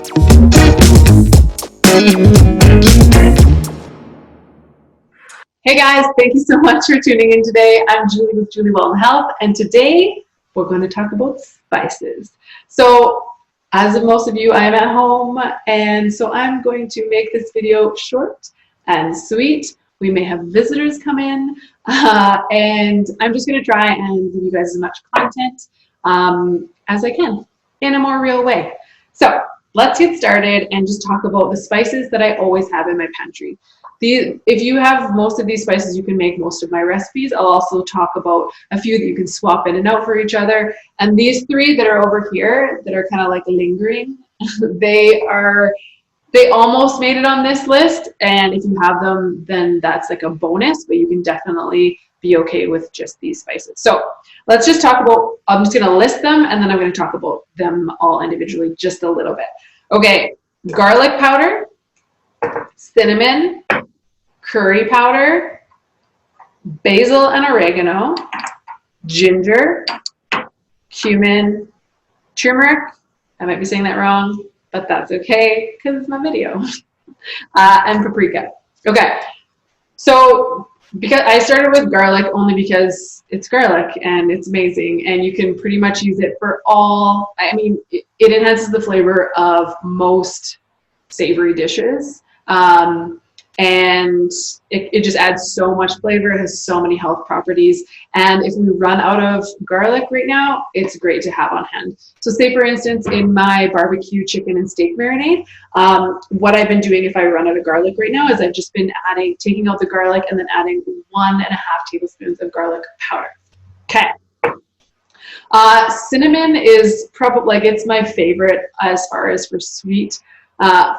Hey guys, thank you so much for tuning in today. I'm Julie with Julie Well and Health, and today we're going to talk about spices. So, as most of you, I am at home, and so I'm going to make this video short and sweet. We may have visitors come in, and I'm just going to try and give you guys as much content as I can in a more real way. So, let's get started and just talk about the spices that I always have in my pantry. If you have most of these spices, you can make most of my recipes. I'll also talk about a few that you can swap in and out for each other. And these three that are over here that are kind of like lingering, they almost made it on this list. And if you have them, then that's like a bonus, but you can definitely be okay with just these spices. So let's just talk about, I'm just going to list them and then I'm going to talk about them all individually just a little bit. Okay, garlic powder, cinnamon, curry powder, basil and oregano, ginger, cumin, turmeric, I might be saying that wrong, but that's okay because it's my video, and paprika. Okay, so because I started with garlic only because it's garlic and it's amazing and you can pretty much use it for all, I mean, it enhances the flavor of most savory dishes. And it just adds so much flavor. It has so many health properties. And if we run out of garlic right now, it's great to have on hand. So say, for instance, in my barbecue chicken and steak marinade, what I've been doing if I run out of garlic right now is I've just been taking out the garlic and then adding 1.5 tablespoons of garlic powder. Okay. Cinnamon is probably, like, it's my favorite as far as for sweet.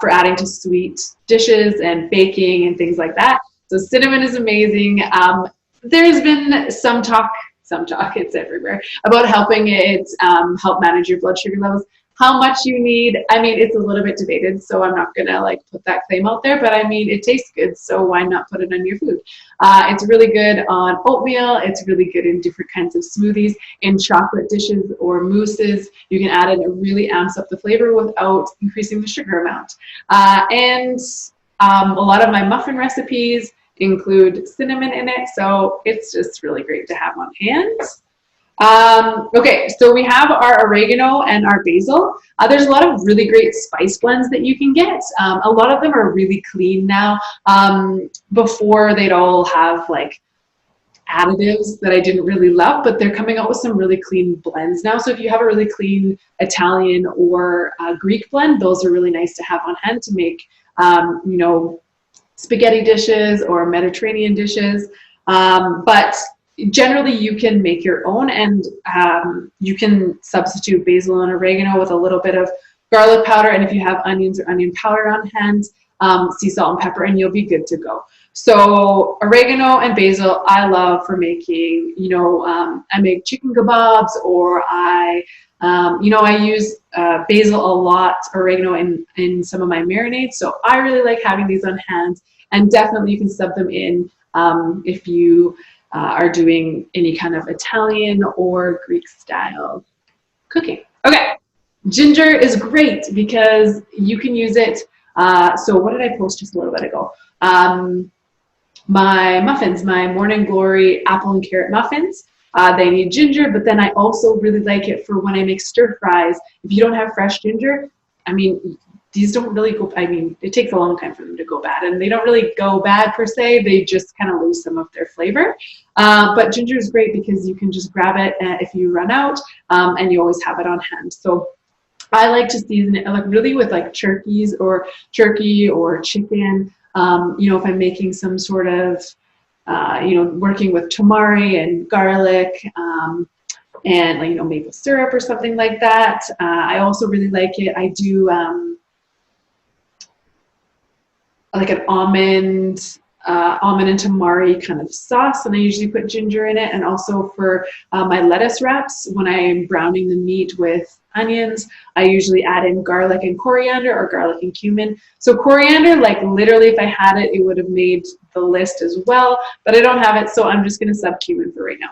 For adding to sweet dishes and baking and things like that. So cinnamon is amazing. There's been some talk, it's everywhere, about helping it help manage your blood sugar levels. How much you need, I mean, it's a little bit debated, so I'm not gonna like put that claim out there, but I mean, it tastes good, so why not put it on your food? It's really good on oatmeal. It's really good in different kinds of smoothies, in chocolate dishes or mousses. You can add it, it really amps up the flavor without increasing the sugar amount. And a lot of my muffin recipes include cinnamon in it, so it's just really great to have on hand. Okay, so we have our oregano and our basil. There's a lot of really great spice blends that you can get. A lot of them are really clean now. Before they'd all have like additives that I didn't really love, but they're coming out with some really clean blends now. So if you have a really clean Italian or Greek blend, those are really nice to have on hand to make, you know, spaghetti dishes or Mediterranean dishes. But generally, you can make your own, and you can substitute basil and oregano with a little bit of garlic powder. And if you have onions or onion powder on hand, sea salt and pepper, and you'll be good to go. So oregano and basil, I love for making, you know, I make chicken kebabs, or you know, I use basil a lot, oregano in some of my marinades. So I really like having these on hand, and definitely you can sub them in if you are doing any kind of Italian or Greek style cooking. Okay, ginger is great because you can use it. So what did I post just a little bit ago? My muffins, my Morning Glory apple and carrot muffins, they need ginger, but then I also really like it for when I make stir fries. If you don't have fresh ginger, I mean, these don't really go, I mean, it takes a long time for them to go bad, and they don't really go bad per se. They just kind of lose some of their flavor. But ginger is great because you can just grab it if you run out, and you always have it on hand. So I like to season it like really with like turkey or chicken. You know, if I'm making some sort of, you know, working with tamari and garlic, and like, you know, maple syrup or something like that. I also really like it. I do like an almond and tamari kind of sauce, and I usually put ginger in it. And also for my lettuce wraps, when I'm browning the meat with onions, I usually add in garlic and coriander, or garlic and cumin. So coriander, like literally if I had it, it would have made the list as well, but I don't have it, so I'm just going to sub cumin for right now.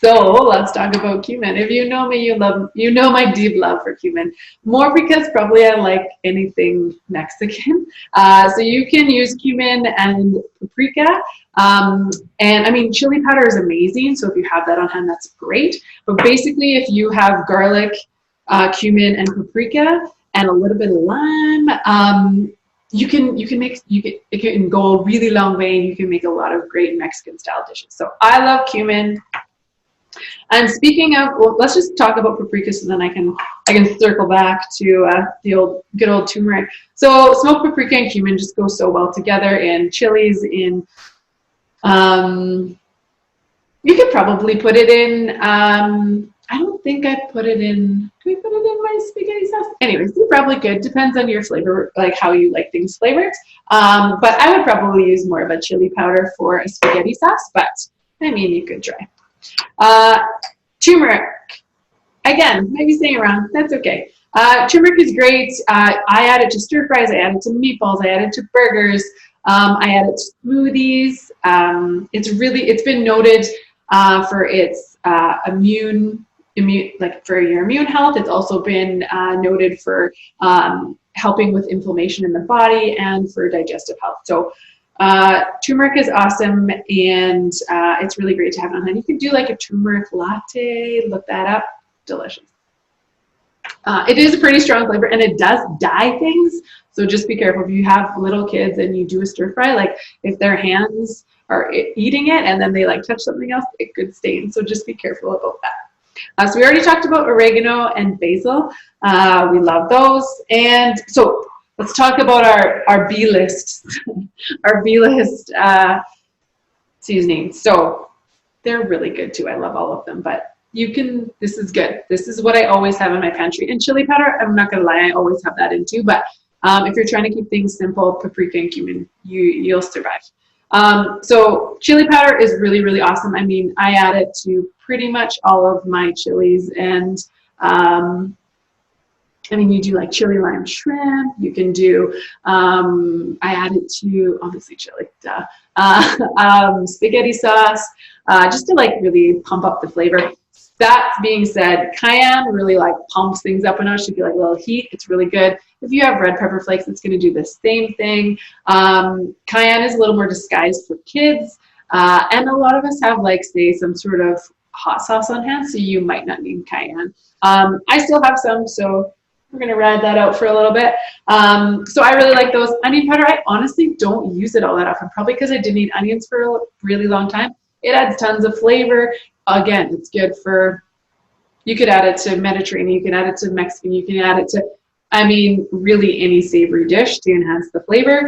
So let's talk about cumin. If you know me, you know my deep love for cumin. More because probably I like anything Mexican. So you can use cumin and paprika. And I mean, chili powder is amazing. So if you have that on hand, that's great. But basically, if you have garlic, cumin, and paprika, and a little bit of lime, it can go a really long way, and you can make a lot of great Mexican style dishes. So I love cumin. And speaking of, well, let's just talk about paprika, so then I can circle back to the good old turmeric. So smoked paprika and cumin just go so well together in chilies. You could probably put it in. I don't think I put it in. Do we put it in my spaghetti sauce? Anyways, you probably could. Depends on your flavor, like how you like things flavored. But I would probably use more of a chili powder for a spaghetti sauce. But I mean, you could try. Turmeric. Again, maybe saying it wrong. That's okay. Turmeric is great. I add it to stir fries. I add it to meatballs. I add it to burgers. I add it to smoothies. It's been noted for its immune, like for your immune health. It's also been noted for helping with inflammation in the body and for digestive health. So turmeric is awesome, and it's really great to have on hand. You could do like a turmeric latte. Look that up. Delicious. It is a pretty strong flavor, and it does dye things. So just be careful if you have little kids and you do a stir fry. Like if their hands are eating it and then they like touch something else, it could stain. So just be careful about that. So we already talked about oregano and basil. We love those. And so let's talk about our B list, our B list seasonings. So they're really good too. I love all of them, but this is good. This is what I always have in my pantry. And chili powder, I'm not gonna lie, I always have that in too. But if you're trying to keep things simple, paprika and cumin, you'll survive. So chili powder is really, really awesome. I mean, I add it to pretty much all of my chilies, and I mean, you do like chili lime shrimp. You can do, I add it to, obviously chili, spaghetti sauce, just to like really pump up the flavor. That being said, cayenne really like pumps things up a notch. If you like a little heat, it's really good. If you have red pepper flakes, it's going to do the same thing. Cayenne is a little more disguised for kids. And a lot of us have like, say, some sort of hot sauce on hand, so you might not need cayenne. I still have some, so we're going to ride that out for a little bit. So I really like those. Onion powder, I honestly don't use it all that often, probably because I didn't eat onions for a really long time. It adds tons of flavor. Again, it's good for, you could add it to Mediterranean, you can add it to Mexican, you can add it to, I mean, really any savory dish to enhance the flavor.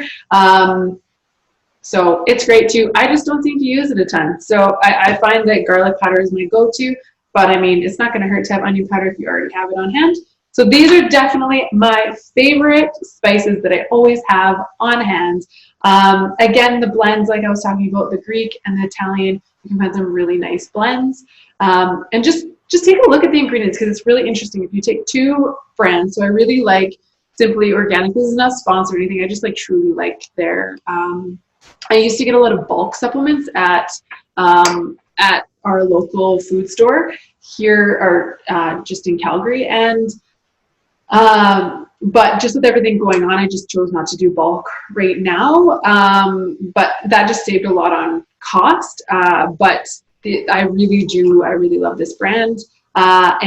So it's great too. I just don't seem to use it a ton. So I find that garlic powder is my go-to, but I mean, it's not going to hurt to have onion powder if you already have it on hand. So these are definitely my favorite spices that I always have on hand. Again, the blends, like I was talking about, the Greek and the Italian, you can find some really nice blends. And just take a look at the ingredients, because it's really interesting. If you take two brands, so I really like Simply Organic. This is not sponsored or anything. I just like truly like their, I used to get a lot of bulk supplements at our local food store here, or just in Calgary. And but just with everything going on, I just chose not to do bulk right now. But that just saved a lot on cost. But I really love this brand. But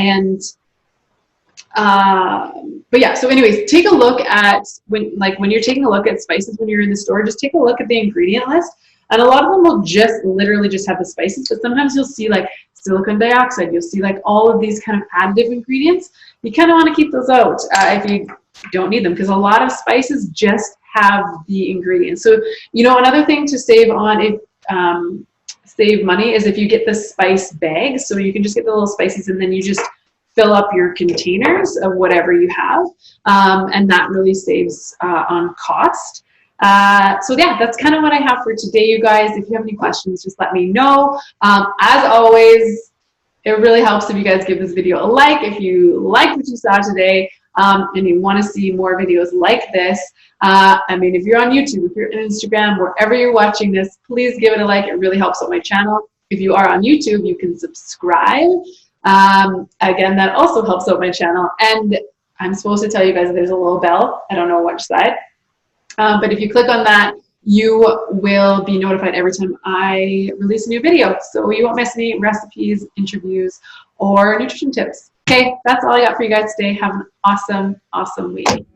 yeah, so anyways, take a look at when you're taking a look at spices when you're in the store, just take a look at the ingredient list. And a lot of them will just literally just have the spices, but sometimes you'll see like silicon dioxide, you'll see like all of these kind of additive ingredients. You kind of want to keep those out if you don't need them, because a lot of spices just have the ingredients. So, you know, another thing to save on, save money, is if you get the spice bags. So you can just get the little spices and then you just fill up your containers of whatever you have. And that really saves on cost. So yeah, that's kind of what I have for today, you guys. If you have any questions, just let me know. As always, it really helps if you guys give this video a like. If you like what you saw today, and you want to see more videos like this, I mean, if you're on YouTube, if you're on Instagram, wherever you're watching this, please give it a like. It really helps out my channel. If you are on YouTube, you can subscribe. Again, that also helps out my channel. And I'm supposed to tell you guys there's a little bell. I don't know which side. But if you click on that, you will be notified every time I release a new video. So you won't miss any recipes, interviews, or nutrition tips. Okay, that's all I got for you guys today. Have an awesome, awesome week.